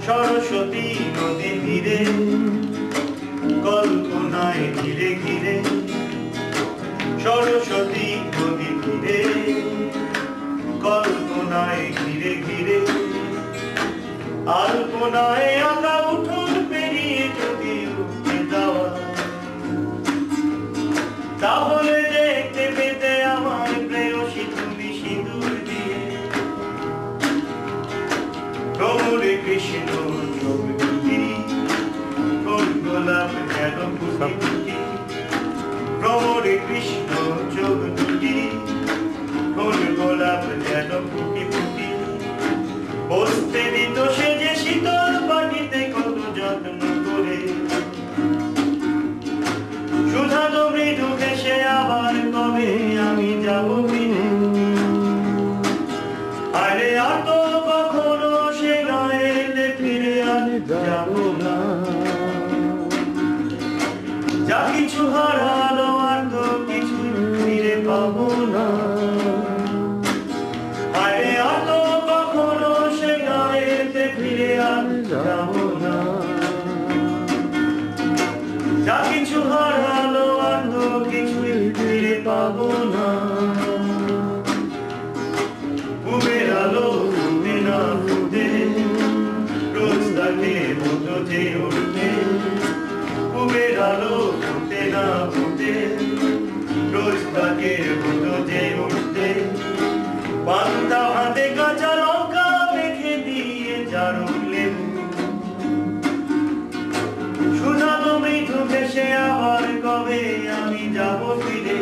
সরস্বতী নদী তীরে কল্পনায় ঘিরে ঘিরে, সরস্বতী নদী তীরে কল্পনায় ঘিরে ঘিরে, আলপনায় আঁকা উঠোন পেরিয়ে যদি উঠতে যাওয়া, তাহলে দেখতে পেতে আমার প্রেয়সী তুমি সিঁদুর দিয়ে। ভ্রমরে কৃষ্ণ চোখ দুটি, ফুল গোলাপ যেন ফুটি ফুটি। ভ্রমরে কৃষ্ণ চোখ দুটি, ফুল গোলাপ যেন ফুটি ফুটি। বসতে দিত সে যে শীতল পাটিতে কত যত্ন করে, সুধালো মৃদু ভেসে আবার কবে আমি যাব ফিরে। আরে আর তো কখনো সে গায়েতে ফিরে আর যাব না, যা কিছু হারালো আর তো কিছু ফিরে পাবো না। আরে আর তো কখনো সে গায়েতে ফিরে আর যাব না, যা কিছু হারালো আর তো কিছুই ফিরে পাবো না। ঘুমের আলো ফুটে না ফুটে, রোজ তাকে মতো যে উঠতে। ঘুমের আলো ফুটে না ফুটে, রোজ তাকে মতো যে উঠতে। পান্তা হাতে কাঁচা লঙ্কা মেখে দিয়ে জারুল লেবু, সুধালো মৃদু ভেসে আবার কবে আমি যাব ফিরে।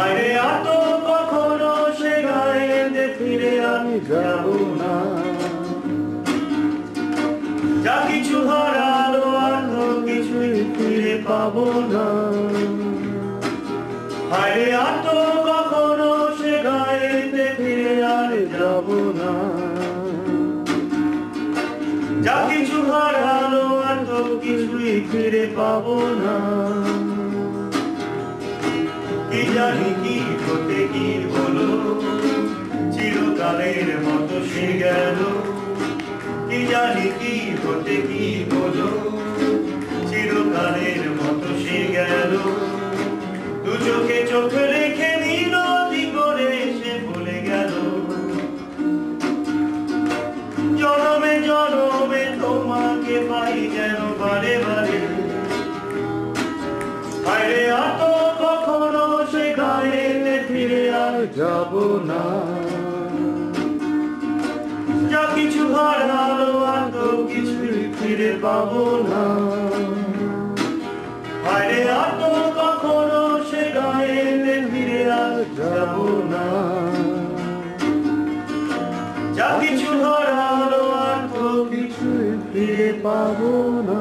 আরে আর তো কখনো সে গায়েতে ফিরে আমি যাব না, যা কিছু হারালো আর তো কিছুই ফিরে পাবো না। আরে আর তো কখনো সে গায়েতে ফিরে আর যাব না, যা কিছু হারালো আর তো কিছুই ফিরে পাবো না। কি জানি কি হতে কি হলো, চিরকালের মতো সে গেল। কি জানি কি হতে কি হলো, চিরকালের মতো সে গেল। দু চোখে চোখ রেখে মিনতি করে সে ভুলে গেল। জনমে জনমে তোমাকে পাই যেন বারে বারে। আরে আর তো কখনো সে গায়েতে ফিরে আর যাব না, যা কিছু হারালো আর তো কিছুই ফিরে পাবো না। আরে আর তো কখনো সে গায়েতে ফিরে আর যাব না, যা কিছু হারালো আর তো কিছুই ফিরে পাবো না।